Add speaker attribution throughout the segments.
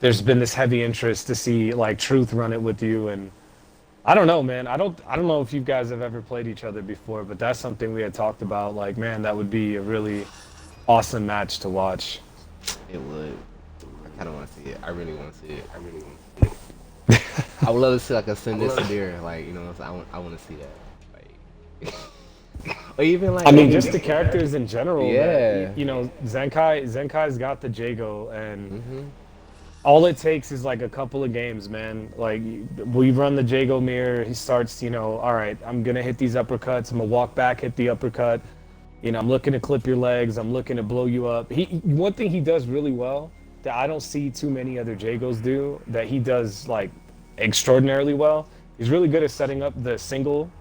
Speaker 1: there's been this heavy interest to see like Truth run it with you, and I don't know, man. I don't know if you guys have ever played each other before, but that's something we had talked about. Like, man, that would be a really awesome match to watch.
Speaker 2: It would. I kind of want to see it. I really want to see it. I really want to see it. I would love to see like a Send This Sadira, like you know, I want to see that. Like, or even like
Speaker 1: I mean, just the characters in general.
Speaker 2: Yeah.
Speaker 1: That, you know, Zenkai's got the Jago, and
Speaker 2: Mhm.
Speaker 1: all it takes is like a couple of games, man. Like we run the Jago mirror. He starts, you know, all right, I'm gonna hit these uppercuts. I'm gonna walk back, hit the uppercut. You know, I'm looking to clip your legs. I'm looking to blow you up. One thing he does really well that I don't see too many other Jagos do, that he does like extraordinarily well. He's really good at setting up the single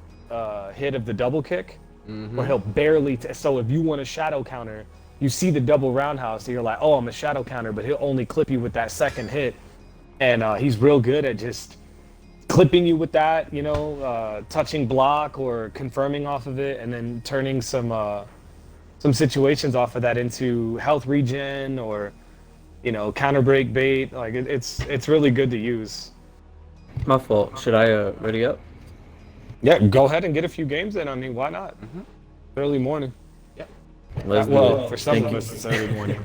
Speaker 1: hit of the double kick, where he'll barely. So if you want a shadow counter, you see the double roundhouse, and you're like, oh, I'm a shadow counter, but he'll only clip you with that second hit, and he's real good at just clipping you with that, you know, touching block or confirming off of it, and then turning some situations off of that into health regen or, you know, counter break bait. Like it's really good to use.
Speaker 3: My fault. Should I ready up?
Speaker 1: Yeah, go ahead and get a few games in. I mean, why not? Early morning.
Speaker 3: Let's do
Speaker 1: Well,
Speaker 3: it.
Speaker 1: for some
Speaker 3: Thank
Speaker 1: of
Speaker 3: you.
Speaker 1: us, it's early morning.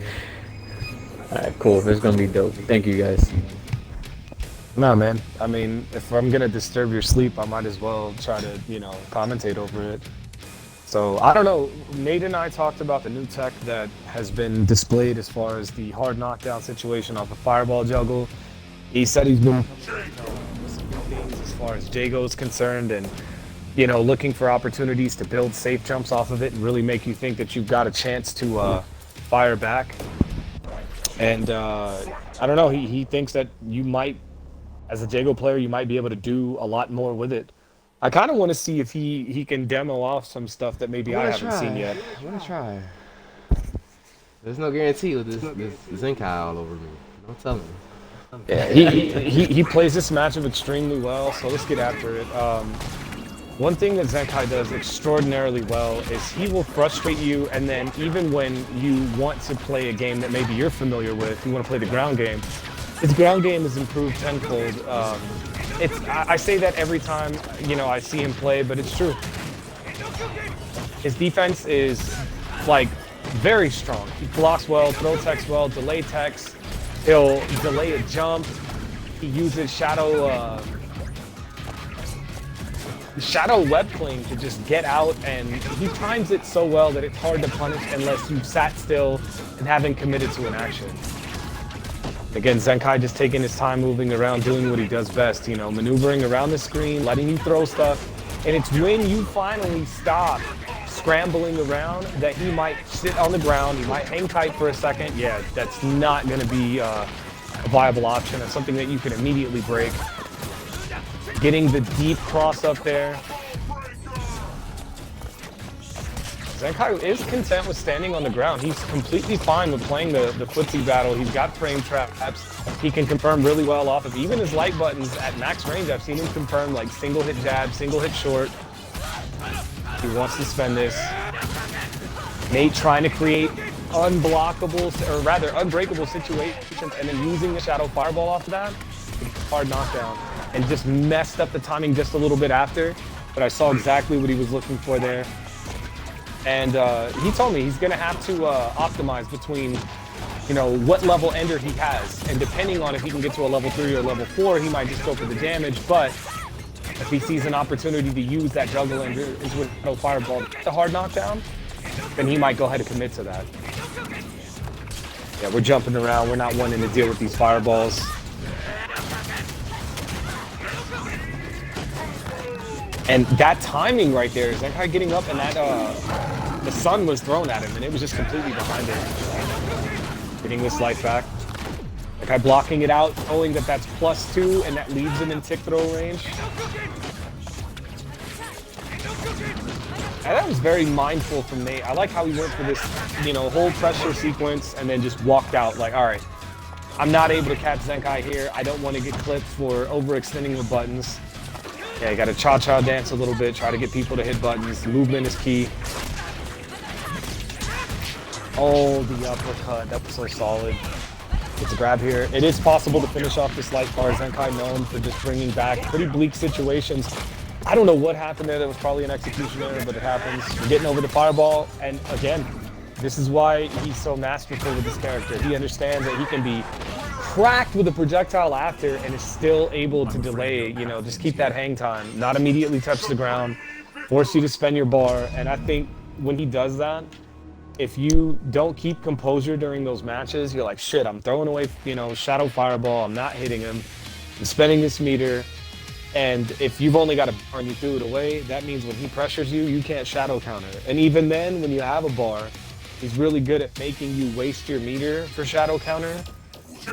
Speaker 3: All right, cool. It's gonna be dope. Thank you guys.
Speaker 1: No, man. I mean, if I'm gonna disturb your sleep, I might as well try to, you know, commentate over it. So I don't know. Nate and I talked about the new tech that has been displayed as far as the hard knockdown situation off a fireball juggle. He said he's been some good things as far as Jago is concerned, and you know, looking for opportunities to build safe jumps off of it and really make you think that you've got a chance to fire back. And I don't know. He thinks that you might, as a Jago player, you might be able to do a lot more with it. I kind of want to see if he can demo off some stuff that maybe I haven't seen yet.
Speaker 2: I want to try. There's no guarantee with this Zenkai all over me. Don't tell me.
Speaker 1: Yeah, he plays this matchup extremely well, so let's get after it. One thing that Zenkai does extraordinarily well is he will frustrate you, and then even when you want to play a game that maybe you're familiar with, you want to play the ground game, his ground game is improved tenfold. I say that every time, you know, I see him play, but it's true. His defense is like very strong. He blocks well, throw techs well, delay techs. He'll delay a jump. He uses shadow web cling to just get out, and he times it so well that it's hard to punish unless you sat still and haven't committed to an action. Again, Zenkai just taking his time moving around, doing what he does best, you know, maneuvering around the screen, letting you throw stuff. And it's when you finally stop scrambling around that he might sit on the ground, he might hang tight for a second. Yeah, that's not going to be a viable option. That's something that you can immediately break. Getting the deep cross up there. Zenkai is content with standing on the ground. He's completely fine with playing the footsie battle. He's got frame traps. He can confirm really well off of even his light buttons at max range. I've seen him confirm like single hit jab, single hit short. He wants to spend this. Nate trying to create unblockable, or rather unbreakable situations, and then using the shadow fireball off of that. Hard knockdown. And just messed up the timing just a little bit after. But I saw exactly what he was looking for there. And he told me he's going to have to optimize between, you know, what level ender he has. And depending on if he can get to a level 3 or level 4, he might just go for the damage. But if he sees an opportunity to use that juggle ender into a no fireball, the hard knockdown, then he might go ahead and commit to that. Yeah, we're jumping around. We're not wanting to deal with these fireballs. And that timing right there, Zenkai getting up and that the sun was thrown at him and it was just completely behind him. Getting this life back. Zenkai blocking it out, knowing that that's +2 and that leaves him in tick throw range. And that was very mindful from Nate. I like how he went for this, you know, whole pressure sequence and then just walked out like, all right, I'm not able to catch Zenkai here. I don't want to get clipped for overextending the buttons. Yeah, you got to cha-cha dance a little bit, try to get people to hit buttons. Movement is key. Oh, the uppercut, that was so solid. It's a grab here. It is possible to finish off this light bar. Zenkai known for just bringing back pretty bleak situations. I don't know what happened there. That was probably an execution error, but it happens. We're getting over the fireball, and again, this is why he's so masterful with this character. He understands that he can be cracked with a projectile after and is still able to delay, you know, just keep that hang time, not immediately touch the ground, force you to spend your bar. And I think when he does that, if you don't keep composure during those matches, you're like, shit, I'm throwing away, you know, Shadow Fireball, I'm not hitting him, I'm spending this meter. And if you've only got a bar and you threw it away, that means when he pressures you, you can't shadow counter. And even then, when you have a bar, he's really good at making you waste your meter for shadow counter.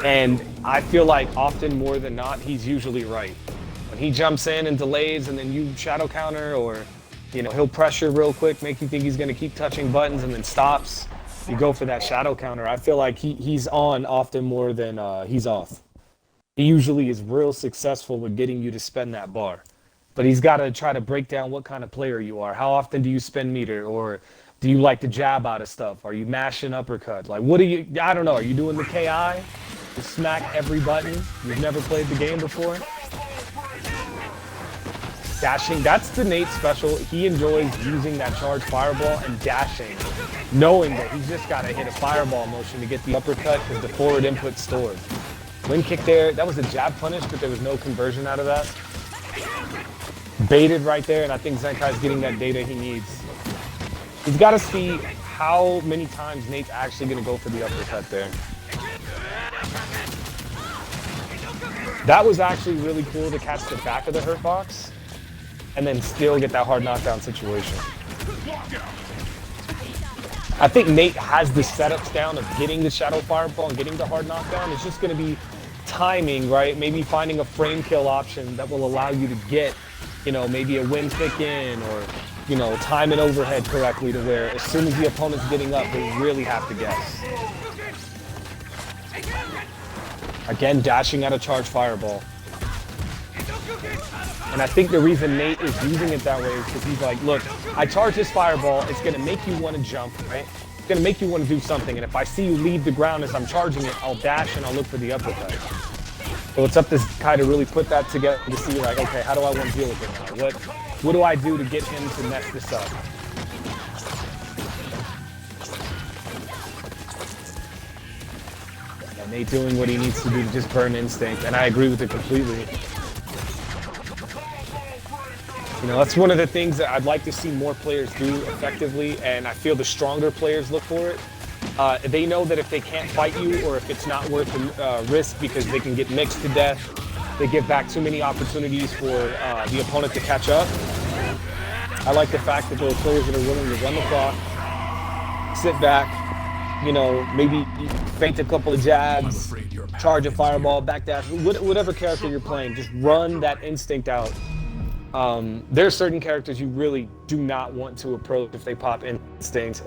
Speaker 1: And I feel like often more than not, he's usually right. When he jumps in and delays and then you shadow counter, or you know, he'll pressure real quick, make you think he's gonna keep touching buttons and then stops. You go for that shadow counter. I feel like he's on often more than he's off. He usually is real successful with getting you to spend that bar. But he's got to try to break down what kind of player you are. How often do you spend meter? Or do you like to jab out of stuff? Are you mashing uppercut? Like, what do you, I don't know, are you doing the KI? You smack every button? You've never played the game before? Dashing, that's the Nate special. He enjoys using that charge fireball and dashing, knowing that he's just got to hit a fireball motion to get the uppercut because the forward input's stored. Wind kick there, that was a jab punish, but there was no conversion out of that. Baited right there, and I think Zenkai's getting that data he needs. He's got to see how many times Nate's actually going to go for the uppercut there. That was actually really cool to catch the back of the hurt box and then still get that hard knockdown situation. I think Nate has the setups down of getting the Shadow Fireball and getting the hard knockdown. It's just going to be timing, right? Maybe finding a frame kill option that will allow you to get, you know, maybe a wind kick in, or, you know, time it overhead correctly to where as soon as the opponent's getting up, they really have to guess. Again, dashing out a charge fireball. And I think the reason Nate is using it that way is because he's like, look, I charge this fireball, it's going to make you want to jump, right? It's going to make you want to do something. And if I see you leave the ground as I'm charging it, I'll dash and I'll look for the uppercut. So it's up to Kai to really put that together to see, like, okay, how do I want to deal with it now? What do I do to get him to mess this up? And Nate doing what he needs to do to just burn instinct, and I agree with it completely. You know, that's one of the things that I'd like to see more players do effectively, and I feel the stronger players look for it. They know that if they can't fight you, or if it's not worth the risk because they can get mixed to death, they give back too many opportunities for the opponent to catch up. I like the fact that those players that are willing to run the clock, sit back, you know, maybe feint a couple of jabs, charge a fireball, backdash, whatever character you're playing, just run that instinct out. There are certain characters you really do not want to approach if they pop instinct.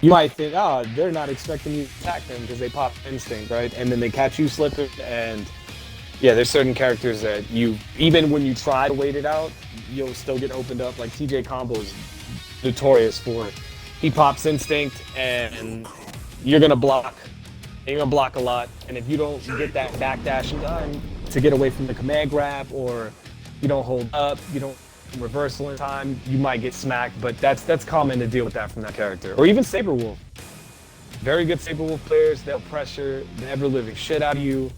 Speaker 1: You might think, oh, they're not expecting you to attack them because they pop instinct, right? And then they catch you slipping, and yeah, there's certain characters that you, even when you try to wait it out, you'll still get opened up. Like TJ Combo is notorious for it. He pops instinct, and you're gonna block. You're gonna block a lot, and if you don't get that backdash in time to get away from the command grab, or you don't hold up, you don't reversal in time, you might get smacked, but that's common to deal with that from that character. Or even Saber Wolf. Very good Saber Wolf players, they'll pressure the ever-living shit out of you,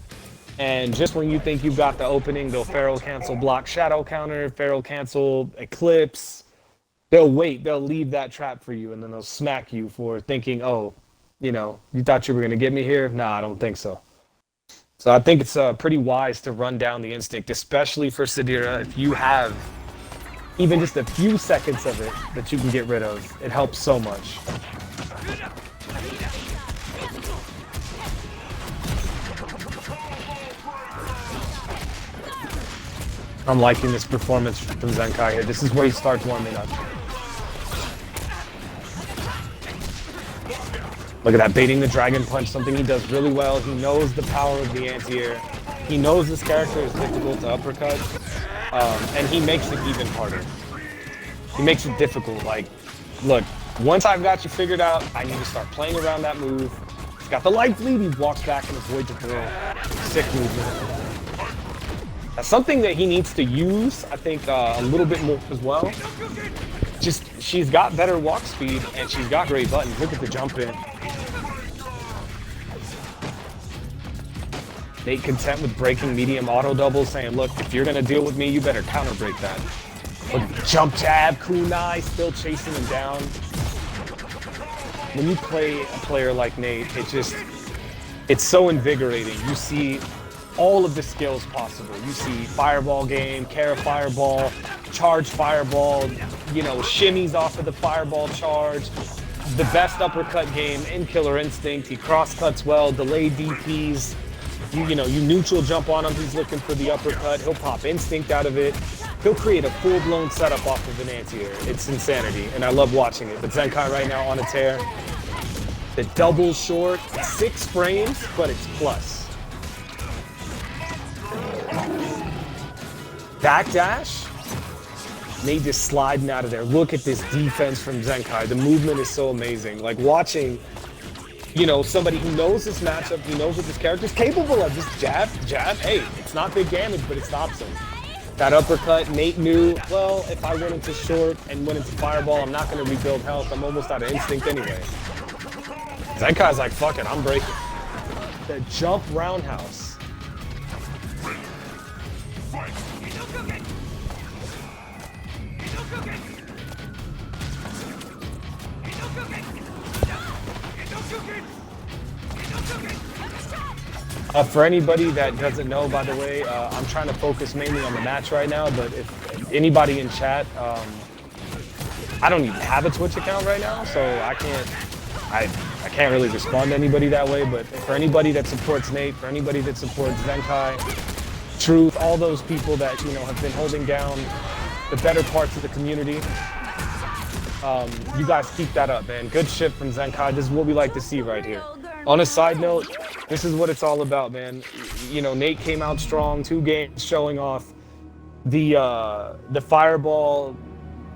Speaker 1: and just when you think you've got the opening, they'll Pharaoh cancel block shadow counter, Pharaoh cancel eclipse. They'll wait, they'll leave that trap for you, and then they'll smack you for thinking, oh, you know, you thought you were gonna get me here? Nah, I don't think so. So I think it's pretty wise to run down the instinct, especially for Sadira. If you have even just a few seconds of it that you can get rid of, it helps so much. I'm liking this performance from Zenkai here. This is where he starts warming up. Look at that, baiting the Dragon Punch, something he does really well. He knows the power of the anti-air. He knows this character is difficult to uppercut, and he makes it even harder. He makes it difficult. Like, look, once I've got you figured out, I need to start playing around that move. He's got the light bleed, he walks back and avoids the throw. Sick movement. That's something that he needs to use, I think, a little bit more as well. Just, she's got better walk speed and she's got great buttons. Look at the jump in. Nate content with breaking medium auto doubles, saying, look, if you're gonna deal with me, you better counter break that. Look, jump jab, kunai, still chasing him down. When you play a player like Nate, it's so invigorating. You see all of the skills possible. You see fireball game, Kara fireball, charge fireball, you know, shimmies off of the fireball charge, the best uppercut game in Killer Instinct. He cross cuts well, delay DPs. You know, you neutral jump on him, he's looking for the uppercut. He'll pop instinct out of it. He'll create a full-blown setup off of an anti-air. It's insanity, and I love watching it. But Zenkai right now on a tear. The double short, 6 frames, but it's plus. Back dash. Nate just sliding out of there. Look at this defense from Zenkai. The movement is so amazing. Like watching, you know, somebody who knows this matchup, he knows what this character is capable of. Just jab, jab. Hey, it's not big damage, but it stops him. That uppercut, Nate knew, well, if I went into short and went into fireball, I'm not going to rebuild health. I'm almost out of instinct anyway. Zenkai's like, fuck it, I'm breaking. The jump roundhouse. For anybody that doesn't know, by the way, I'm trying to focus mainly on the match right now, but if anybody in chat, I don't even have a Twitch account right now, so I can't really respond to anybody that way, but for anybody that supports Nate, for anybody that supports Zenkai, Truth, all those people that, you know, have been holding down the better parts of the community, you guys keep that up, man. Good shit from Zenkai. This is what we like to see right here. On a side note, this is what it's all about, man. You know, Nate came out strong, 2 games showing off the fireball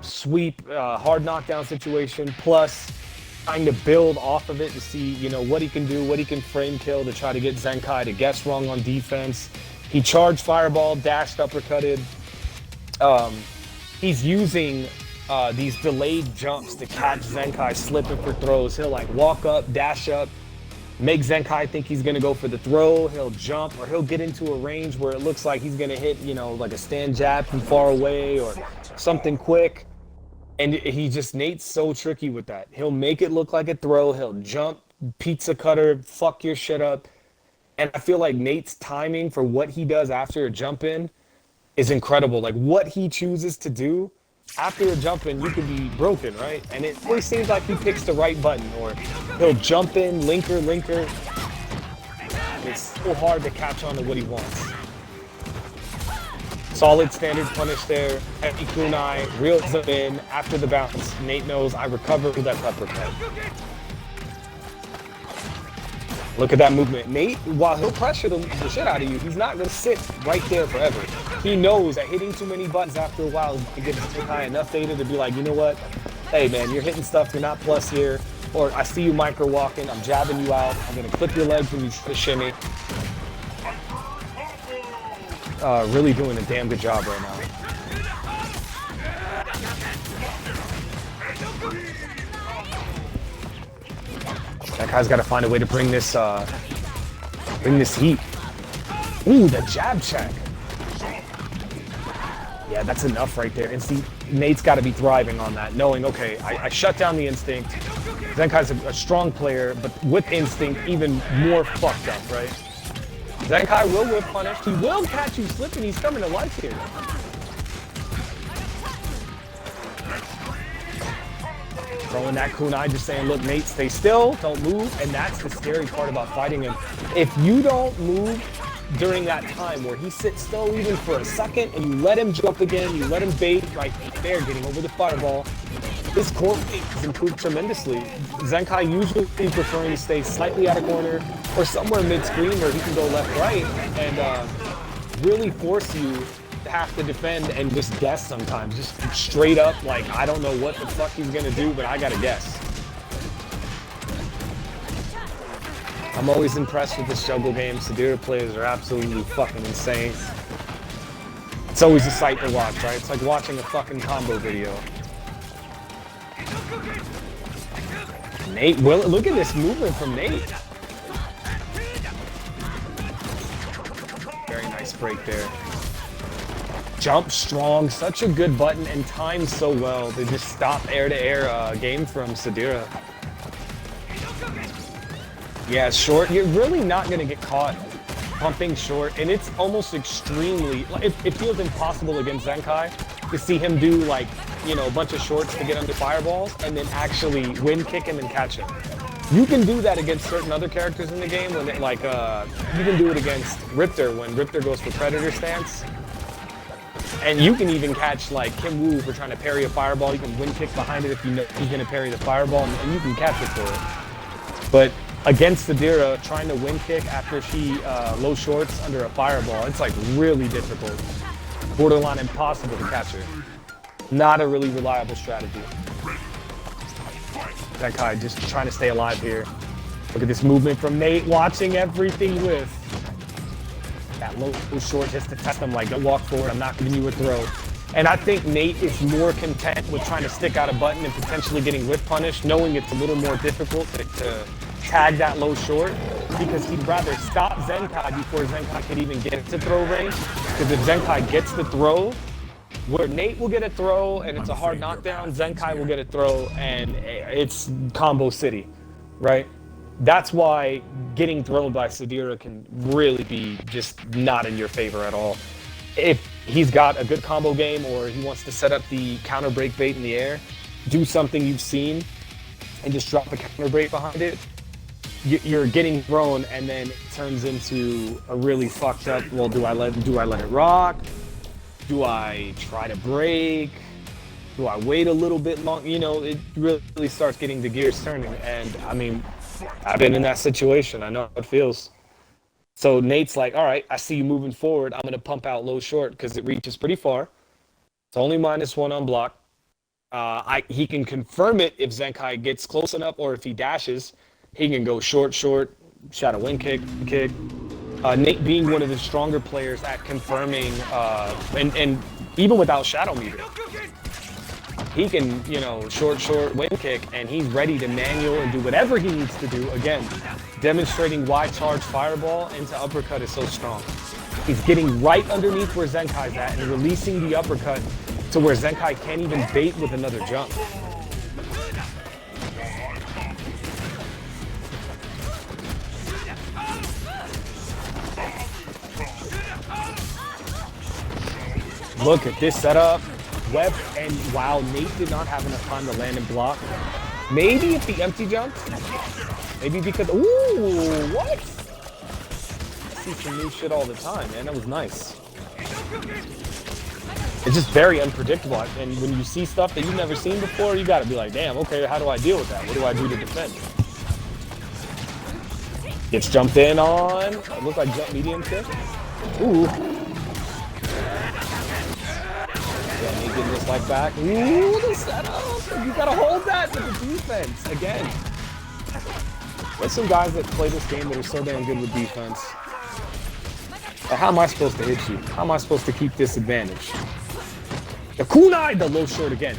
Speaker 1: sweep, hard knockdown situation, plus trying to build off of it to see, you know, what he can do, what he can frame kill to try to get Zenkai to guess wrong on defense. He charged fireball, dashed, uppercutted. He's using these delayed jumps to catch Zenkai slipping for throws. He'll like walk up, dash up, make Zenkai think he's gonna go for the throw. He'll jump, or he'll get into a range where it looks like he's gonna hit, you know, like a stand jab from far away or something quick. And Nate's so tricky with that. He'll make it look like a throw. He'll jump, pizza cutter, fuck your shit up. And I feel like Nate's timing for what he does after a jump in is incredible. Like what he chooses to do after a jump in, you could be broken, right? And it always seems like he picks the right button, or he'll jump in, linker. And it's so hard to catch on to what he wants. Solid standard punish there. Heavy kunai, reels him in after the bounce. Nate knows I recovered with that uppercut. Look at that movement. Nate, while he'll pressure the shit out of you, he's not going to sit right there forever. He knows that hitting too many buttons after a while is going to give Zenkai enough data to be like, you know what? Hey, man, you're hitting stuff, you're not plus here. Or I see you micro walking, I'm jabbing you out, I'm going to clip your legs when you shimmy. Really doing a damn good job right now. That guy's got to find a way to bring this heat. Ooh, the jab check. Yeah, that's enough right there. And see, Nate's got to be thriving on that, knowing, okay, I shut down the instinct. Zenkai's a strong player, but with instinct, even more fucked up, right? Zenkai will whip punish. He will catch you slipping. He's coming to life here. Throwing that kunai, just saying, look, Nate, stay still, don't move. And that's the scary part about fighting him. If you don't move during that time where he sits still even for a second and you let him jump again, you let him bait right there, getting over the fireball, his core fate has improved tremendously. Zenkai usually preferring to stay slightly out of corner or somewhere mid-screen where he can go left-right and really force you to have to defend and just guess sometimes. Just straight up, like, I don't know what the fuck he's gonna do, but I gotta guess. I'm always impressed with this juggle game. Sadira players are absolutely fucking insane. It's always a sight to watch, right? It's like watching a fucking combo video. Nate, well, look at this movement from Nate. Very nice break there. Jump strong, such a good button, and timed so well to just stop air-to-air game from Sadira. Yeah, short, you're really not going to get caught pumping short, and it's almost extremely, it feels impossible against Zenkai to see him do, like, you know, a bunch of shorts to get under fireballs and then actually win kick him and catch him. You can do that against certain other characters in the game, when it, like, you can do it against Riptor when Riptor goes for Predator stance. And you can even catch, like, Kim Woo for trying to parry a fireball. You can win kick behind it if you know he's going to parry the fireball, and you can catch it for it. But against Sadira, trying to win kick after she low shorts under a fireball, it's like really difficult. Borderline impossible to catch her. Not a really reliable strategy. Zenkai just trying to stay alive here. Look at this movement from Nate, watching everything with that low short just to test him, like, don't walk forward, I'm not giving you a throw. And I think Nate is more content with trying to stick out a button and potentially getting whip punished, knowing it's a little more difficult to tag that low short, because he'd rather stop Zenkai before Zenkai could even get to throw range. Because if Zenkai gets the throw, where Nate will get a throw and it's a hard knockdown, Zenkai will get a throw and it's combo city, right? That's why getting thrown by Sadira can really be just not in your favor at all. If he's got a good combo game or he wants to set up the counter break bait in the air, do something you've seen and just drop a counter break behind it, you're getting thrown, and then it turns into a really fucked up, well, do I let it rock? Do I try to break? Do I wait a little bit long? You know, it really starts getting the gears turning. And I mean, I've been in that situation. I know how it feels. So Nate's like, all right, I see you moving forward. I'm going to pump out low short because it reaches pretty far. It's only -1 on block. He can confirm it if Zenkai gets close enough, or if he dashes, he can go short, shadow win kick. Nate being one of the stronger players at confirming, and even without shadow meter, he can, you know, short win kick, and he's ready to manual and do whatever he needs to do. Again, demonstrating why charge fireball into uppercut is so strong. He's getting right underneath where Zenkai's at and releasing the uppercut to where Zenkai can't even bait with another jump. Look at this setup. Web, and wow, Nate did not have enough time to land and block. Maybe if the empty jump. Maybe because, ooh, what? I see some new shit all the time, man. That was nice. It's just very unpredictable. And when you see stuff that you've never seen before, you gotta be like, damn, okay, how do I deal with that? What do I do to defend? Gets jumped in on. It looked like jump medium kick. Ooh. Yeah, Nate getting this like back. Ooh, the setup! You gotta hold that with the defense again. There's some guys that play this game that are so damn good with defense. But how am I supposed to hit you? How am I supposed to keep this advantage? The kunai, the low short again.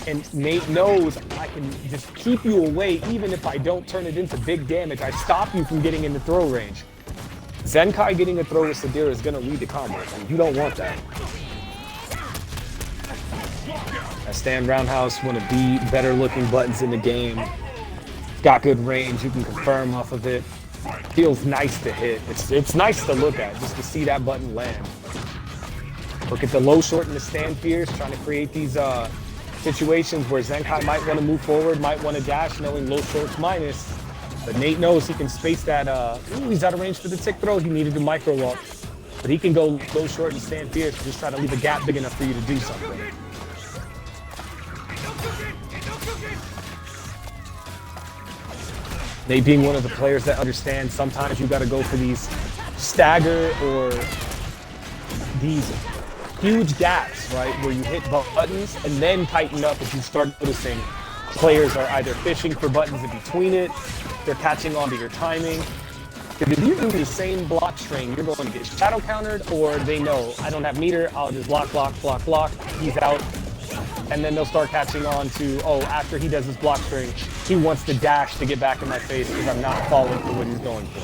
Speaker 1: And Nate knows I can just keep you away even if I don't turn it into big damage. I stop you from getting into throw range. Zenkai getting a throw with Sadira is gonna lead to combos, and you don't want that. I stand roundhouse, one of the better looking buttons in the game. It's got good range, you can confirm off of it. Feels nice to hit. It's nice to look at, just to see that button land. Look at the low short and the stand fierce, trying to create these situations where Zenkai might want to move forward, might want to dash, knowing low short's minus. But Nate knows he can space that, ooh, he's out of range for the tick throw, he needed to micro walk. But he can go low short and stand fierce, just try to leave a gap big enough for you to do something. Nate being one of the players that understands sometimes you got to go for these stagger or these huge gaps, right, where you hit buttons and then tighten up if you start noticing players are either fishing for buttons in between it, they're catching on to your timing. Because if you do the same block string, you're going to get shadow countered, or they know, I don't have meter, I'll just block, he's out. And then they'll start catching on to, oh, after he does his block string, he wants to dash to get back in my face because I'm not falling for what he's going for.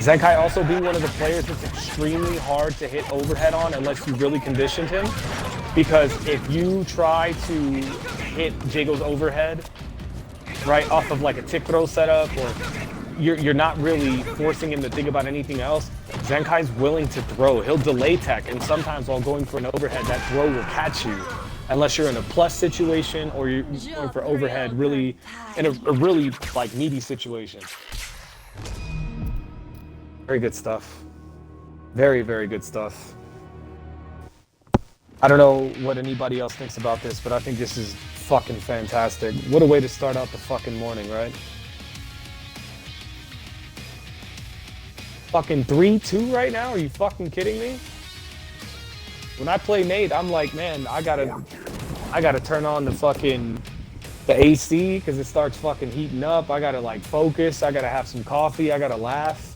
Speaker 1: Zenkai also being one of the players that's extremely hard to hit overhead on unless you really conditioned him. Because if you try to hit Jago's overhead, right, off of like a tick throw setup, or you're not really forcing him to think about anything else, Zenkai's willing to throw. He'll delay tech, and sometimes while going for an overhead, that throw will catch you. Unless you're in a plus situation or you're going for overhead really in a really like needy situation. Very good stuff. Very, very good stuff. I don't know what anybody else thinks about this, but I think this is fucking fantastic. What a way to start out the fucking morning, right? Fucking 3-2 right now? Are you fucking kidding me? When I play Nate, I'm like, man, I gotta turn on the AC because it starts fucking heating up. I gotta like focus. I gotta have some coffee. I gotta laugh.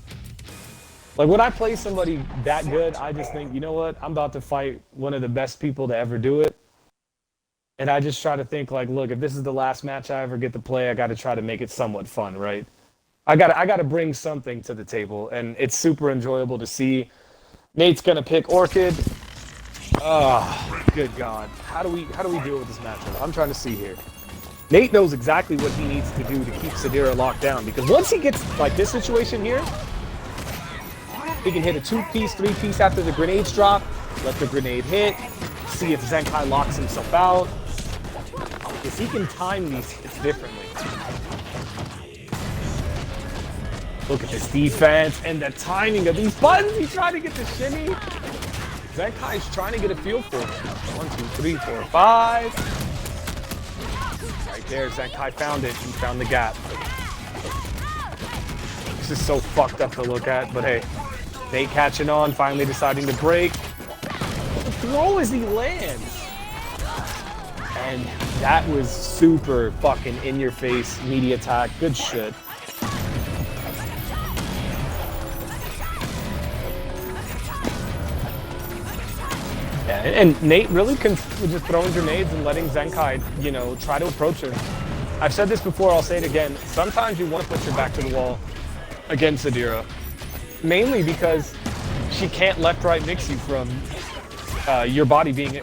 Speaker 1: Like when I play somebody that good, I just think, you know what? I'm about to fight one of the best people to ever do it. And I just try to think like, look, if this is the last match I ever get to play, I got to try to make it somewhat fun, right? I got to bring something to the table, and it's super enjoyable to see. Nate's gonna pick Orchid. Oh, good God! How do we deal with this matchup? I'm trying to see here. Nate knows exactly what he needs to do to keep Sadira locked down, because once he gets like this situation here, he can hit a 2-piece, 3-piece after the grenades drop, let the grenade hit, see if Zenkai locks himself out. Because he can time these hits differently. Look at this defense and the timing of these buttons. He's trying to get the shimmy. Zenkai's trying to get a feel for it. 1, 2, 3, 4, 5. Right there, Zenkai found it. He found the gap. This is so fucked up to look at, but hey. Nate catching on, finally deciding to break. The throw as he lands. And that was super fucking in-your-face media attack. Good shit. Yeah, and Nate really was just throwing grenades and letting Zenkai, you know, try to approach him. I've said this before, I'll say it again. Sometimes you want to put your back to the wall against Sadira. Mainly because she can't left-right mix you from your body being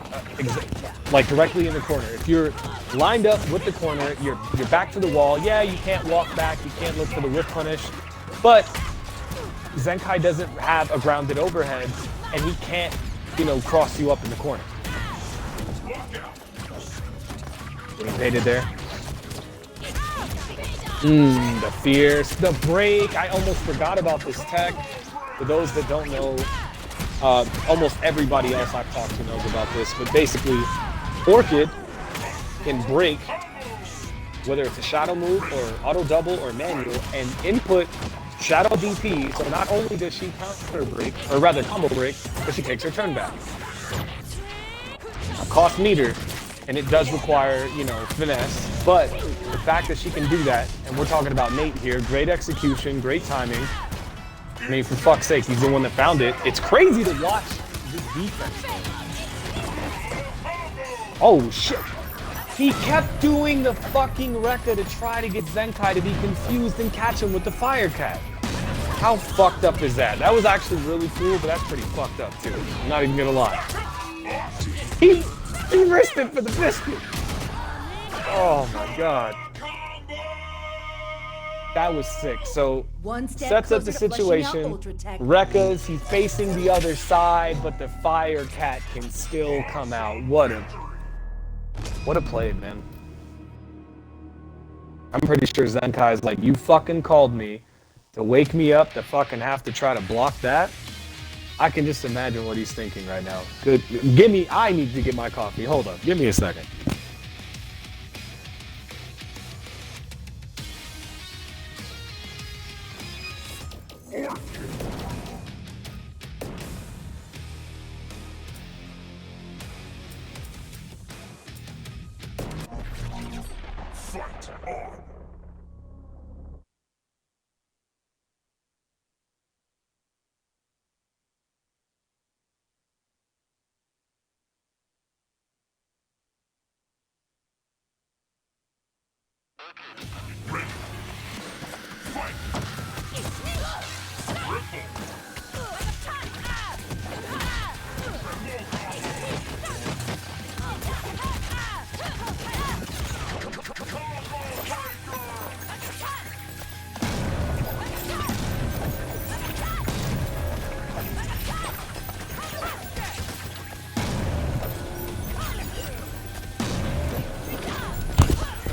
Speaker 1: like directly in the corner. If you're lined up with the corner, you're back to the wall. Yeah, you can't walk back, you can't look for the whip punish, but Zenkai doesn't have a grounded overhead, and he can't, you know, cross you up in the corner. Getting baited there. The fierce, the break. I almost forgot about this tech. For those that don't know, almost everybody else I've talked to knows about this, but basically, Orchid can break, whether it's a shadow move or auto double or manual, and input shadow DP, so not only does she counter break, or rather combo break, but she takes her turn back. Cost meter, and it does require, you know, finesse, but the fact that she can do that, and we're talking about Nate here, great execution, great timing. I mean, for fuck's sake, he's the one that found it. It's crazy to watch this defense. Oh, shit. He kept doing the fucking Rekka to try to get Zenkai to be confused and catch him with the Fire Cat. How fucked up is that? That was actually really cool, but that's pretty fucked up, too. I'm not even gonna lie. He risked it for the biscuit. Oh, my God. That was sick. So, sets up the situation. Rekka's, he's facing the other side, but the Fire Cat can still come out. What a play, man. I'm pretty sure Zenkai's like, you fucking called me to wake me up to fucking have to try to block that. I can just imagine what he's thinking right now. Good. I need to get my coffee. Hold up. Give me a second.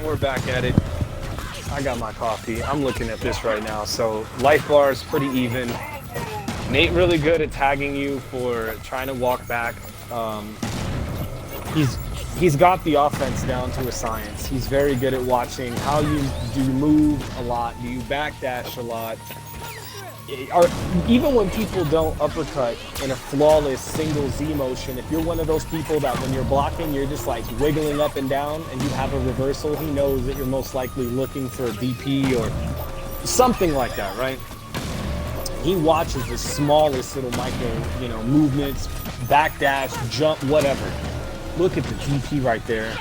Speaker 1: We're back at it. I got my coffee. I'm looking at this right now. So life bar is pretty even. Nate really good at tagging you for trying to walk back. He's got the offense down to a science. He's very good at watching how you move a lot, do you backdash a lot. Or even when people don't uppercut in a flawless single Z motion, if you're one of those people that when you're blocking, you're just like wiggling up and down and you have a reversal, he knows that you're most likely looking for a DP or something like that, right? He watches the smallest little micro, movements, backdash, jump, whatever. Look at the DP right there.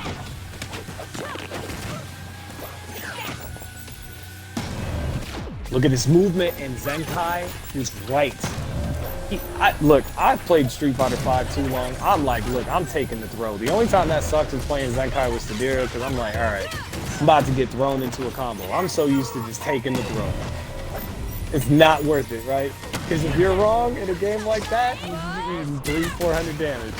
Speaker 1: Look at his movement, and Zenkai is right. Look, I've played Street Fighter 5 too long. I'm like, look, I'm taking the throw. The only time that sucked is playing Zenkai with Sadira, because I'm like, all right, I'm about to get thrown into a combo. I'm so used to just taking the throw. It's not worth it, right? Because if you're wrong in a game like that, you do 300-400 damage.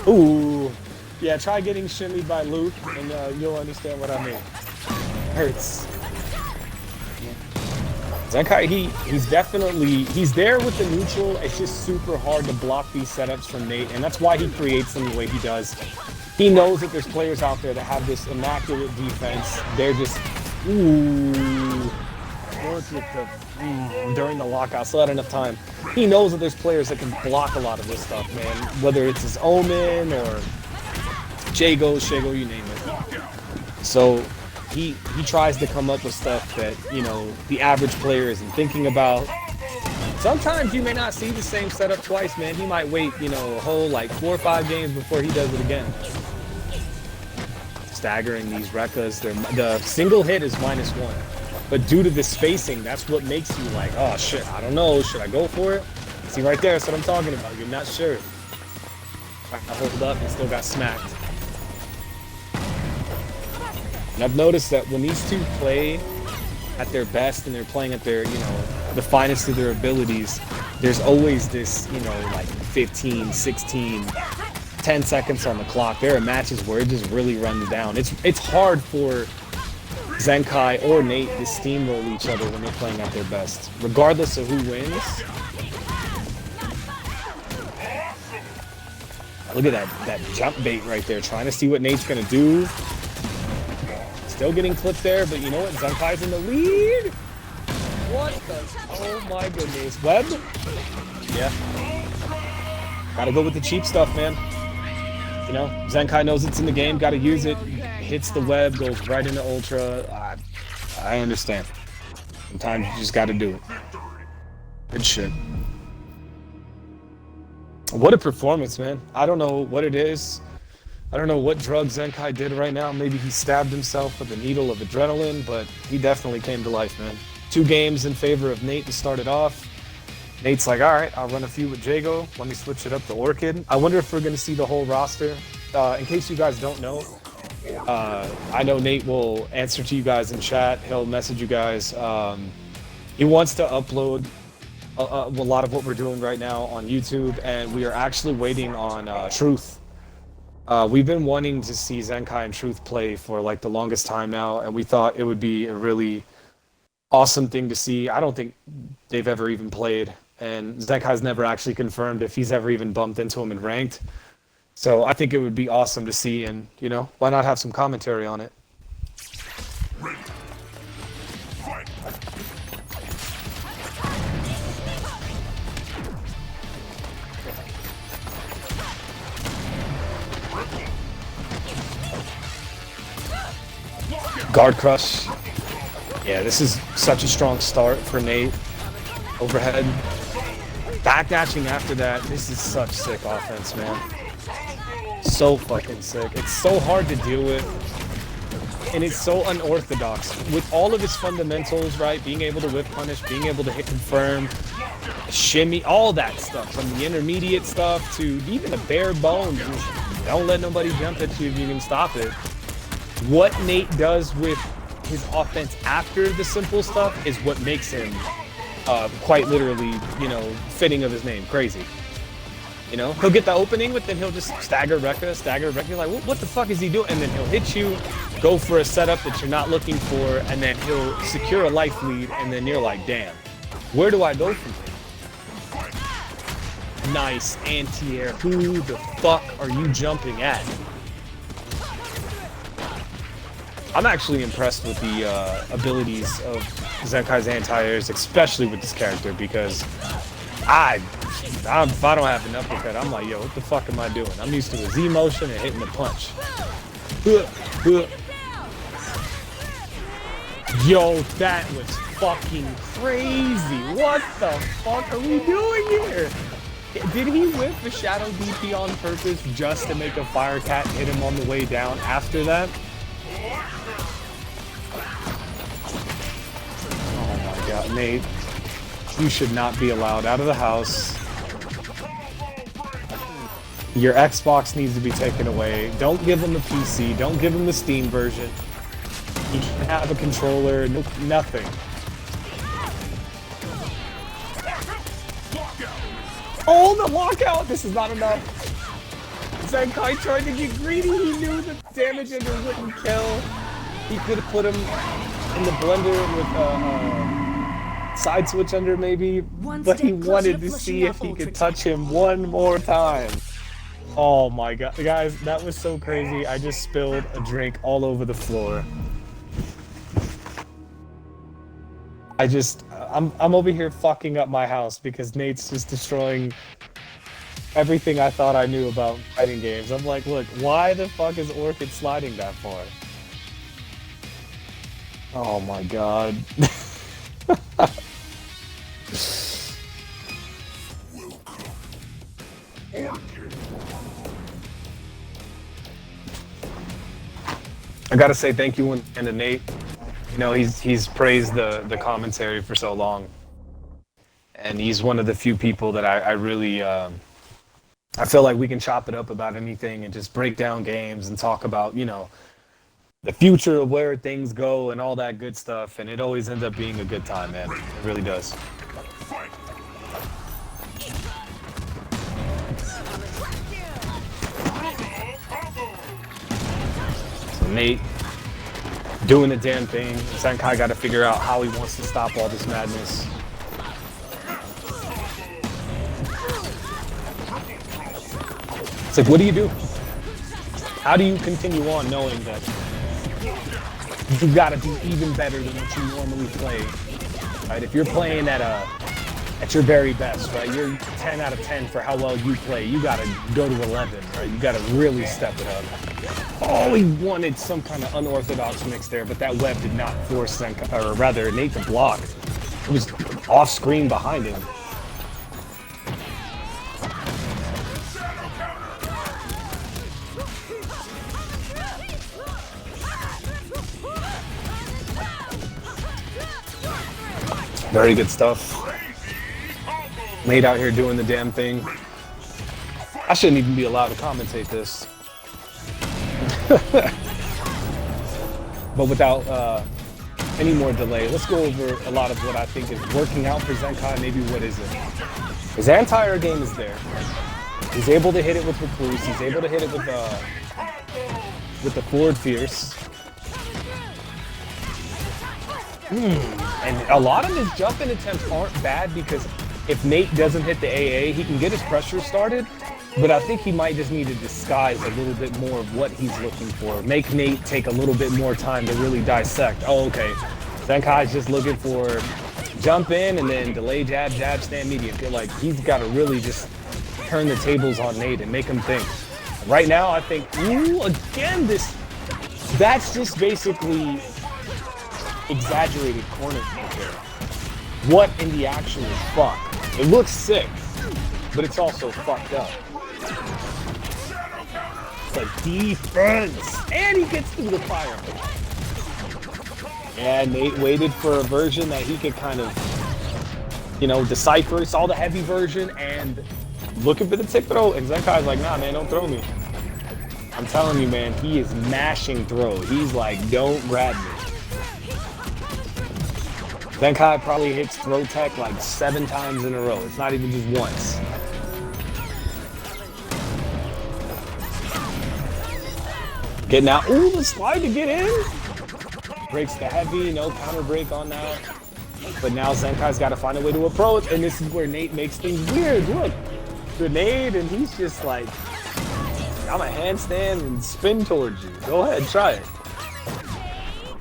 Speaker 1: Ooh. Yeah, try getting shimmied by Luke, and you'll understand what I mean. Hurts. Zenkai, he's there with the neutral. It's just super hard to block these setups from Nate, and that's why he creates them the way he does. He knows that there's players out there that have this immaculate defense. They're just, ooh. During the lockout, still had enough time. He knows that there's players that can block a lot of this stuff, man. Whether it's his Omen or Jago, Shago, you name it. So he tries to come up with stuff that, the average player isn't thinking about. Sometimes you may not see the same setup twice, man. He might wait, a whole 4 or 5 games before he does it again. Staggering these Rekkas. The single hit is -1. But due to the spacing, that's what makes you like, oh shit, I don't know, should I go for it? See right there, that's what I'm talking about. You're not sure. I hold up and still got smacked. And I've noticed that when these two play at their best and they're playing at their, the finest of their abilities, there's always this, 15, 16, 10 seconds on the clock. There are matches where it just really runs down. It's hard for Zenkai or Nate to steamroll each other when they're playing at their best, regardless of who wins. Look at that jump bait right there, trying to see what Nate's gonna do. Still getting clipped there, but you know what? Zenkai's in the lead. What the? Oh my goodness. Web? Yeah. Gotta go with the cheap stuff, man. Zenkai knows it's in the game, gotta use it. Hits the web, goes right into Ultra. I understand. Sometimes you just gotta do it. Good shit. What a performance, man. I don't know what it is. I don't know what drug Zenkai did right now. Maybe he stabbed himself with a needle of adrenaline, but he definitely came to life, man. 2 games in favor of Nate to start it off. Nate's like, all right, I'll run a few with Jago. Let me switch it up to Orchid. I wonder if we're going to see the whole roster. In case you guys don't know, I know Nate will answer to you guys in chat. He'll message you guys. He wants to upload a lot of what we're doing right now on YouTube, and we are actually waiting on Truth. We've been wanting to see Zenkai and Truth play for the longest time now, and we thought it would be a really awesome thing to see. I don't think they've ever even played, and Zenkai's never actually confirmed if he's ever even bumped into him in ranked. So I think it would be awesome to see, and why not have some commentary on it? Guard crush. Yeah, this is such a strong start for Nate. Overhead. Backdashing after that, this is such sick offense, man. So fucking sick. It's so hard to deal with. And it's so unorthodox. With all of its fundamentals, right? Being able to whip punish, being able to hit confirm, shimmy, all that stuff. From the intermediate stuff to even the bare bones. Don't let nobody jump at you if you can stop it. What Nate does with his offense after the simple stuff is what makes him quite literally, you know, fitting of his name. Crazy. You know, he'll get the opening, but then he'll just stagger Rekka. You're like, what the fuck is he doing? And then he'll hit you, go for a setup that you're not looking for, and then he'll secure a life lead, and then you're like, damn, where do I go from here? Nice anti-air. Who the fuck are you jumping at? I'm actually impressed with the abilities of Zenkai's anti-airs, especially with this character, because if I don't have an uppercut, I'm like, yo, what the fuck am I doing? I'm used to a Z motion and hitting the punch. Yo, that was fucking crazy. What the fuck are we doing here? Did he whip the Shadow DP on purpose just to make a Fire Cat hit him on the way down after that? Oh my god, Nate. You should not be allowed out of the house. Your Xbox needs to be taken away. Don't give him a PC. Don't give him the Steam version. He can't have a controller. No, nothing. Oh, the lockout! This is not enough. Zenkai tried to get greedy. He knew the damage ender wouldn't kill. He could have put him in the blender with side switch under maybe, but he wanted to see if he could touch him one more time. Oh my god, guys, that was so crazy. I just spilled a drink all over the floor. I'm over here fucking up my house because Nate's just destroying everything I thought I knew about fighting games. I'm like, look, why the fuck is Orchid sliding that far? Oh my god. I gotta say thank you and to Nate. You know, he's praised the commentary for so long, and he's one of the few people that I really I feel like we can chop it up about anything and just break down games and talk about, you know, the future of where things go and all that good stuff, and it always ends up being a good time, man. It really does. So Nate doing the damn thing. Zenkai got to figure out how he wants to stop all this madness. It's like, what do you do? How do you continue on knowing that you got to be even better than what you normally play? Right? If you're playing at your very best, right? You're 10 out of 10 for how well you play. You got to go to 11, right? You got to really step it up. Oh, he wanted some kind of unorthodox mix there, but that web did not force Zenkai, or rather Nate to block. It was off screen behind him. Very good stuff. Nate out here doing the damn thing. I shouldn't even be allowed to commentate this. But without any more delay, let's go over a lot of what I think is working out for Zenkai, maybe what isn't. His anti-air game is there. He's able to hit it with Recluse. He's able to hit it with the forward fierce. And a lot of his jumping attempts aren't bad because if Nate doesn't hit the AA, he can get his pressure started, but I think he might just need to disguise a little bit more of what he's looking for. Make Nate take a little bit more time to really dissect. Oh, okay. Zenkai's just looking for jump in and then delay jab, jab, stand medium. Feel like he's got to really just turn the tables on Nate and make him think. Right now, I think, ooh, again, that's just basically exaggerated corner kick there. What in the actual fuck? It looks sick. but it's also fucked up. The defense! And he gets through the fire. Yeah, Nate waited for a version that he could kind of, you know, decipher. He saw the heavy version and looking for the tip throw, and Zenkai's like, nah, man, don't throw me. I'm telling you, man, he is mashing throw. He's like, don't grab me. Zenkai probably hits throw tech like 7 times in a row. It's not even just once. Getting out. Ooh, the slide to get in. Breaks the heavy, no counter break on that. But now Zenkai's got to find a way to approach, and this is where Nate makes things weird. Look, grenade, and he's just like, I'm a handstand and spin towards you. Go ahead, try it.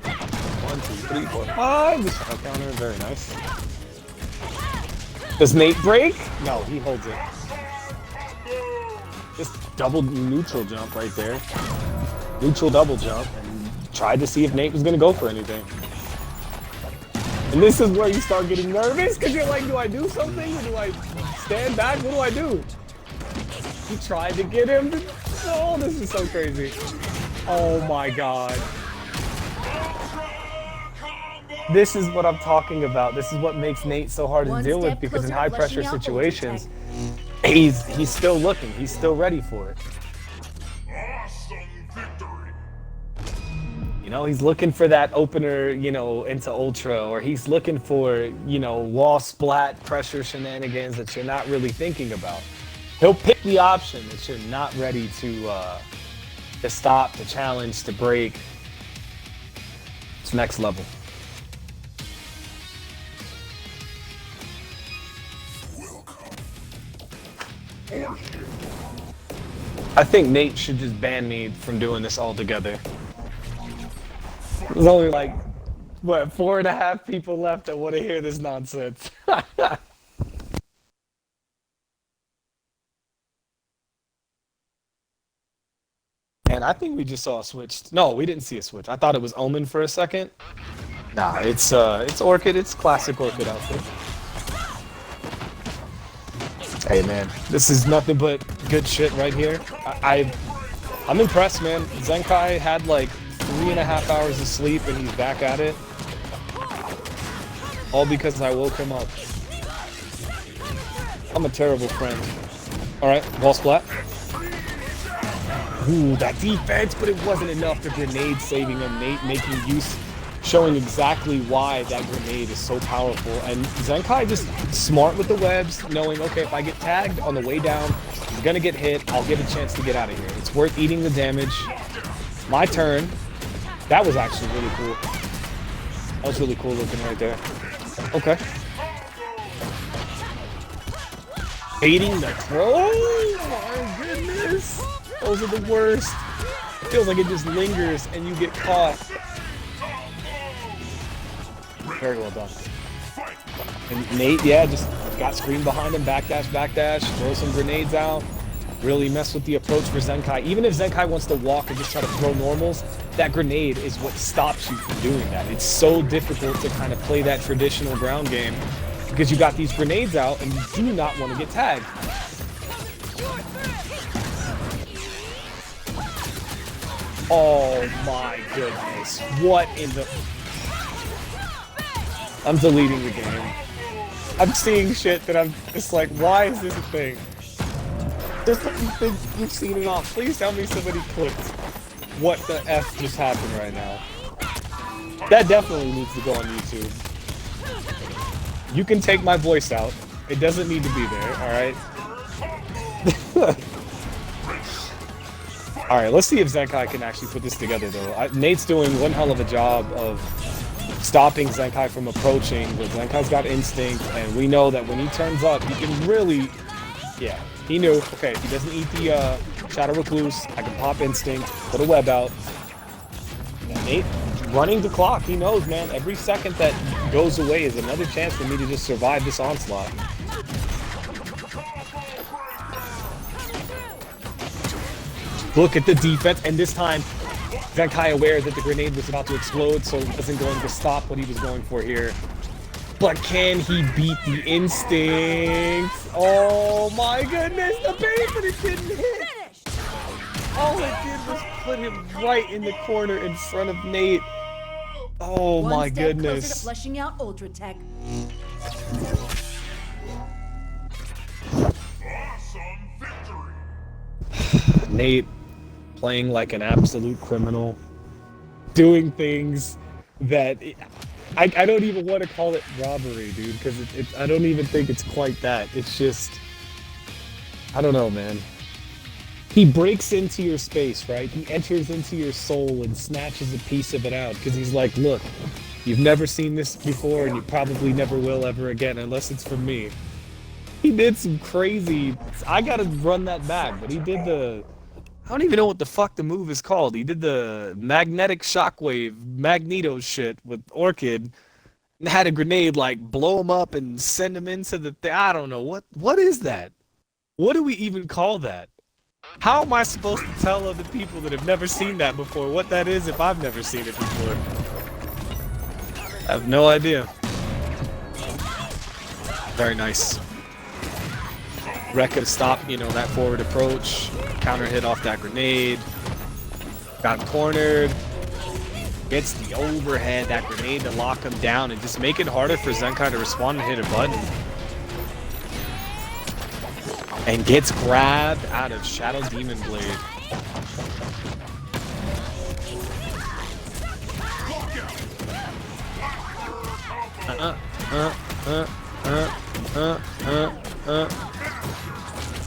Speaker 1: 1, 2, 3, 4, 5. The shot counter, very nice. Does Nate break? No, he holds it. Just double neutral jump right there. Neutral double jump, and tried to see if Nate was gonna go for anything. And this is where you start getting nervous, because you're like, do I do something? Or do I stand back? What do I do? He tried to get him. Oh, this is so crazy. Oh my god. This is what I'm talking about. This is what makes Nate so hard to deal with, because in high pressure situations, he's still looking. He's still ready for it. You know, he's looking for that opener, you know, into ultra, or he's looking for, you know, wall splat pressure shenanigans that you're not really thinking about. He'll pick the option that you're not ready to stop, to challenge, to break. It's next level. I think Nate should just ban me from doing this altogether. There's only like, what, 4.5 people left that want to hear this nonsense. And I think we just saw a switch. No, we didn't see a switch. I thought it was Omen for a second. Nah, it's Orchid. It's classic Orchid outfit. Hey man, this is nothing but good shit right here. I'm impressed, man. Zenkai had like 3.5 hours of sleep and he's back at it. All because I woke him up. I'm a terrible friend. Alright, ball splat. Ooh, that defense, but it wasn't enough. The grenade saving him. Nate making use, showing exactly why that grenade is so powerful. And Zenkai just smart with the webs, knowing, okay, if I get tagged on the way down, he's gonna get hit, I'll get a chance to get out of here. It's worth eating the damage. My turn. That was actually really cool. That was really cool looking right there. Okay. Baiting the throw? Oh my goodness. Those are the worst. It feels like it just lingers and you get caught. Very well done. And Nate, yeah, just got screen behind him, backdash, throw some grenades out. Really mess with the approach for Zenkai. Even if Zenkai wants to walk and just try to throw normals, that grenade is what stops you from doing that. It's so difficult to kind of play that traditional ground game because you got these grenades out and you do not want to get tagged. Oh my goodness. What in the... I'm deleting the game. I'm seeing shit that I'm just like, why is this a thing? Just think you've seen it all. Please tell me somebody clicked what the F just happened right now. That definitely needs to go on YouTube. You can take my voice out. It doesn't need to be there, alright? Alright, let's see if Zenkai can actually put this together though. Nate's doing one hell of a job of stopping Zenkai from approaching, but Zenkai's got instinct, and we know that when he turns up, he can really... Yeah, he knew, okay, if he doesn't eat the Shadow Recluse, I can pop instinct, put a web out. Yeah, Nate, running the clock, he knows, man, every second that goes away is another chance for me to just survive this onslaught. Look at the defense, and this time, Zenkai aware that the grenade was about to explode, so he wasn't going to stop what he was going for here. But can he beat the instinct? Oh my goodness, the bait, but it didn't hit. All it did was put him right in the corner in front of Nate. Oh my goodness.
Speaker 4: Closer to fleshing out Ultra Tech.
Speaker 1: Nate playing like an absolute criminal, doing things that I don't even want to call it robbery, dude, because I don't even think it's quite that. It's just, I don't know, man. He breaks into your space, right? He enters into your soul and snatches a piece of it out because he's like, look, you've never seen this before and you probably never will ever again unless it's from me. He did some crazy, I gotta run that back, but he did the, I don't even know what the fuck the move is called. He did the magnetic shockwave, Magneto shit with Orchid and had a grenade like blow him up and send him into the thing. I don't know, what is that? What do we even call that? How am I supposed to tell other people that have never seen that before what that is if I've never seen it before? I have no idea. Very nice. Rek could have stopped, you know, that forward approach. Counter hit off that grenade. Got him cornered. Gets the overhead, that grenade to lock him down and just make it harder for Zenkai to respond and hit a button. And gets grabbed out of Shadow Demon Blade.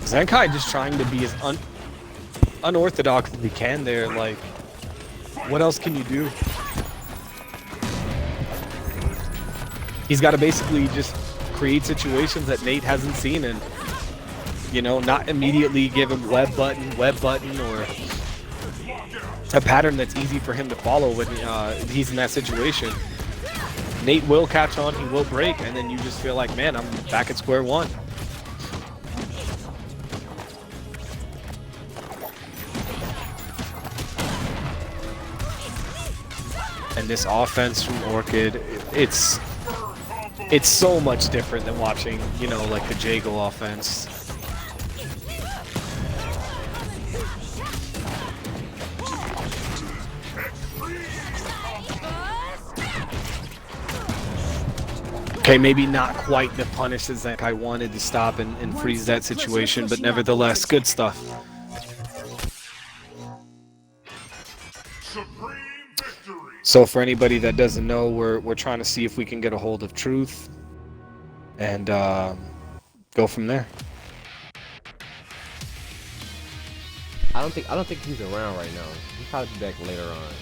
Speaker 1: Zenkai just trying to be as unorthodox as he can there. Like, what else can you do? He's got to basically just create situations that Nate hasn't seen and, you know, not immediately give him web button, or a pattern that's easy for him to follow when he's in that situation. Nate will catch on, he will break, and then you just feel like, man, I'm back at square one. And this offense from Orchid, it's so much different than watching, you know, like the Jago offense. Okay, maybe not quite the punish that Zenkai wanted to stop and freeze that situation, but nevertheless, good stuff. So for anybody that doesn't know, we're trying to see if we can get a hold of Truth and go from there.
Speaker 2: I don't think he's around right now. He'll probably be back later on.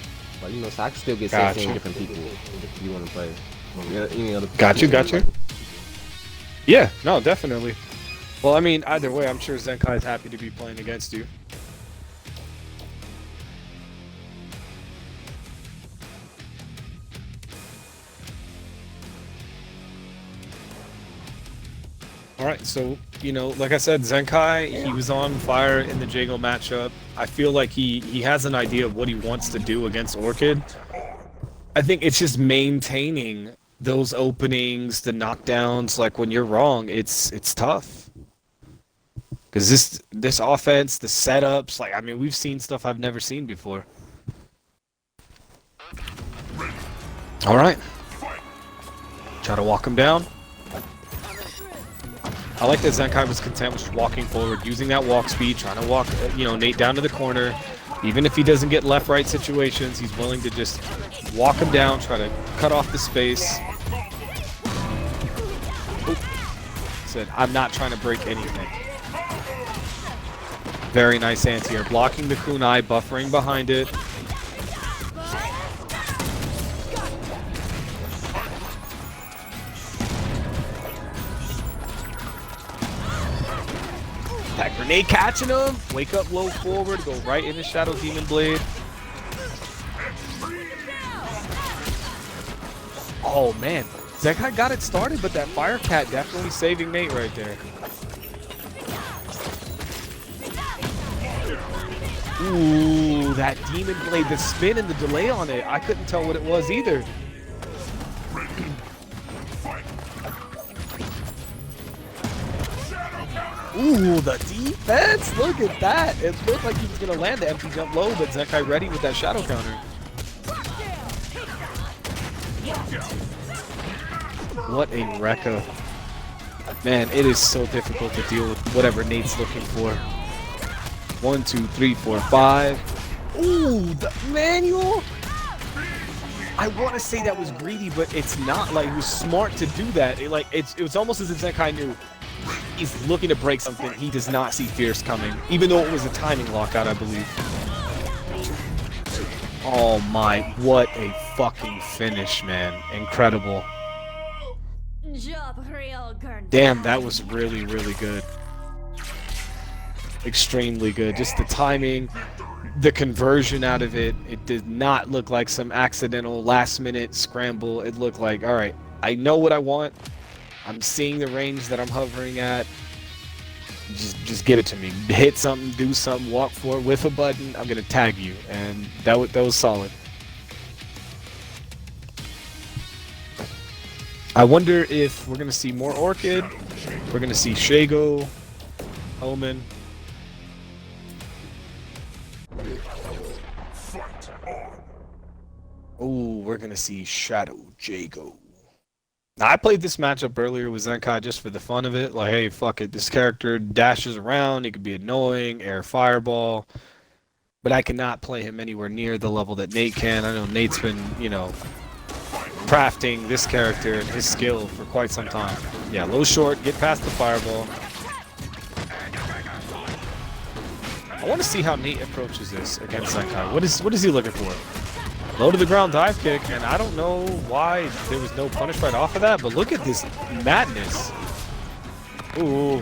Speaker 2: But you know, so I can still get 16 different people if you want to play. Any other
Speaker 1: Gotcha. Yeah, no, definitely. Well, I mean, either way, I'm sure Zenkai is happy to be playing against you. Alright, so, you know, like I said, Zenkai, he was on fire in the Jago matchup. I feel like he has an idea of what he wants to do against Orchid. I think it's just maintaining those openings, the knockdowns. Like, when you're wrong, it's tough. Because this offense, the setups, like, I mean, we've seen stuff I've never seen before. Alright. Try to walk him down. I like that Zenkai was content with just walking forward, using that walk speed, trying to walk, you know, Nate down to the corner. Even if he doesn't get left-right situations, he's willing to just walk him down, try to cut off the space. Oop. Said, I'm not trying to break anything. Very nice anti-air. Blocking the kunai, buffering behind it. That grenade catching him. Wake up low forward. Go right into Shadow Demon Blade. Oh man. Zenkai got it started, but that Fire Cat definitely saving Nate right there. Ooh, that Demon Blade, the spin and the delay on it. I couldn't tell what it was either.
Speaker 4: Ooh, the defense! Look at that! It looked like he was gonna land the empty jump low, but Zenkai ready with that shadow counter. What a Rekka. Man, it is so difficult to deal with whatever Nate's looking for. 1, 2, 3, 4, 5. Ooh, the manual! I want to say that was greedy, but it's not. Like, he was smart to do that. It was almost as if Zenkai knew he's looking to break something. He does not see Fierce coming, even though it was a timing lockout, I believe. Oh my, what a fucking finish, man. Incredible. Damn, that was really, really good. Extremely good. Just the timing, the conversion out of it. It did not look like some accidental last-minute scramble. It looked like, all right, I know what I want. I'm seeing the range that I'm hovering at. Just get it to me. Hit something, do something, walk forward with a button. I'm gonna tag you, and that was solid. I wonder if we're gonna see more Orchid. We're gonna see Shago, Omen. Oh, we're gonna see Shadow Jago. Now, I played this matchup earlier with Zenkai just for the fun of it. Like, hey, fuck it. This character dashes around. He could be annoying, air fireball. But I cannot play him anywhere near the level that Nate can. I know Nate's been, you know, crafting this character and his skill for quite some time. Yeah, low short, get past the fireball. I want to see how Nate approaches this against Zenkai. What is he looking for? Low to the ground dive kick, and I don't know why there was no punish right off of that, but look at this madness. Ooh.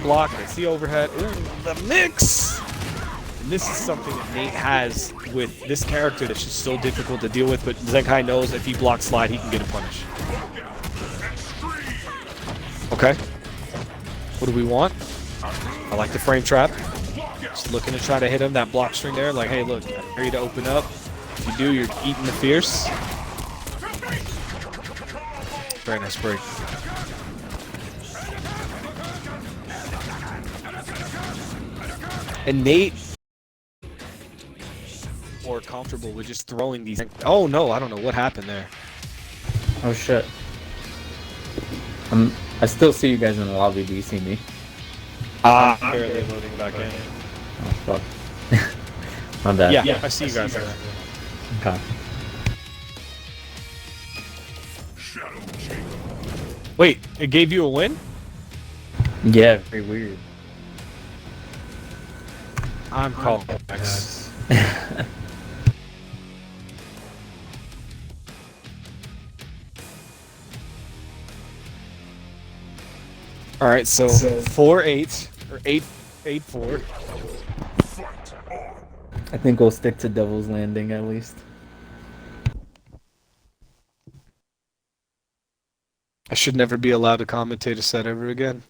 Speaker 4: Block, that's the overhead. Ooh, the mix! And this is something that Nate has with this character that's just so difficult to deal with, but Zenkai knows if he blocks slide, he can get a punish. Okay. What do we want? I like the frame trap. Just looking to try to hit him, that block string there. Like, hey, look, I'm ready to open up. If you do, you're eating the Fierce. Very nice break. And Nate more comfortable with just throwing these. Oh no, I don't know what happened there.
Speaker 3: Oh shit. I still see you guys in the lobby. Do you see me?
Speaker 1: I'm barely loading back in.
Speaker 3: Oh fuck. My bad.
Speaker 1: Yeah, I see you guys there.
Speaker 3: Okay.
Speaker 1: Wait, it gave you a win?
Speaker 3: Yeah, very weird.
Speaker 1: I'm calling X. All right, so 4-8 or 8-4.
Speaker 3: I think we'll stick to Devil's Landing at least.
Speaker 1: I should never be allowed to commentate a set ever again.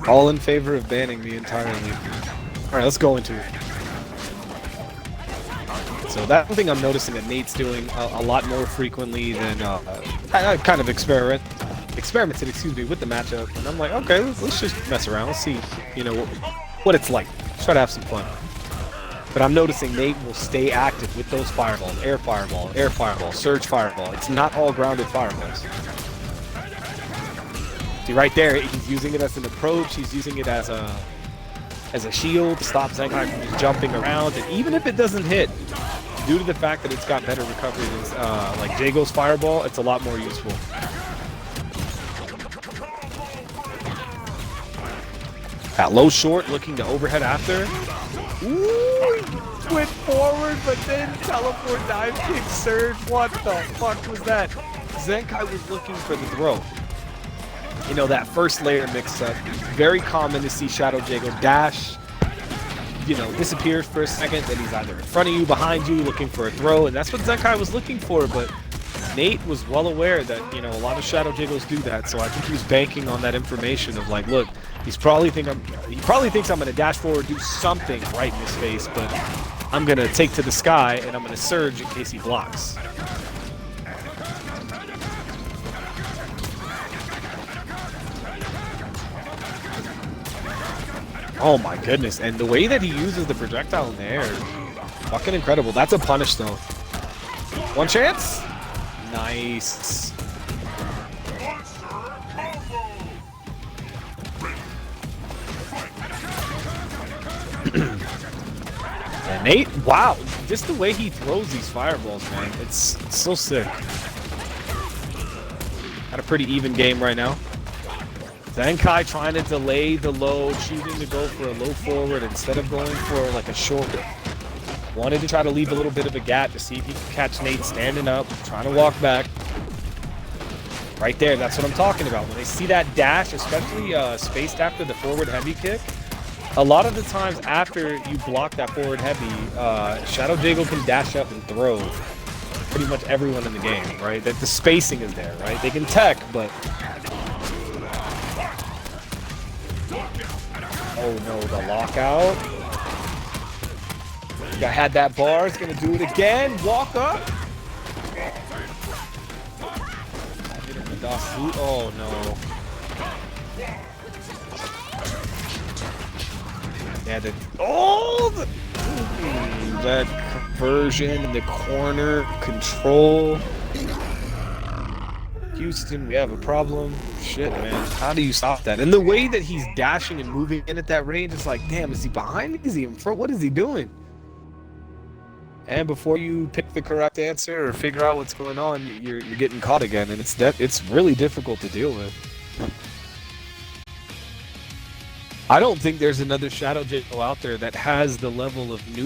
Speaker 1: All in favor of banning me entirely. Alright, let's go into it. So that one thing I'm noticing that Nate's doing a lot more frequently than I kind of experimented, excuse me, with the matchup, and I'm like, okay, let's just mess around. Let's see, you know, what it's like. Let's try to have some fun. But I'm noticing Nate will stay active with those fireballs, air fireball, surge fireball. It's not all grounded fireballs. See right there, he's using it as an approach. He's using it as a shield to stop Zenkai from just jumping around. And even if it doesn't hit, due to the fact that it's got better recovery than like Jago's fireball, it's a lot more useful. That low short, looking to overhead after. Ooh, went forward, but then teleport dive kick surge. What the fuck was that? Zenkai was looking for the throw. You know, that first layer mix-up. Very common to see Shadow Jago dash, you know, disappears for a second, then he's either in front of you, behind you, looking for a throw, and that's what Zenkai was looking for, but Nate was well aware that, you know, a lot of Shadow Jagos do that, so I think he was banking on that information of like, look, he probably thinks I'm gonna dash forward, do something right in his face, but I'm gonna take to the sky and I'm gonna surge in case he blocks.
Speaker 4: Oh my goodness, and the way that he uses the projectile in the air, fucking incredible. That's a punish though. One chance? Nice. And Nate, wow, just the way he throws these fireballs, man, it's so sick. Got a pretty even game right now. Zenkai trying to delay the low, choosing to go for a low forward instead of going for like a short. Wanted to try to leave a little bit of a gap to see if he could catch Nate standing up, trying to walk back. Right there, that's what I'm talking about. When they see that dash, especially spaced after the forward heavy kick, a lot of the times after you block that forward heavy, Shadow Jiggle can dash up and throw pretty much everyone in the game, right? That the spacing is there, right? They can tech, but... Oh no, the lockout. Guy had that bar, he's gonna do it again. Walk up. Oh no. Yeah, that conversion in the corner, control. Houston, we have a problem. Shit, man. How do you stop that? And the way that he's dashing and moving in at that range, it's like, damn, is he behind me? Is he in front? What is he doing? And before you pick the correct answer or figure out what's going on, you're getting caught again, and it's really difficult to deal with. I don't think there's another Shadow Jiggle out there that has the level of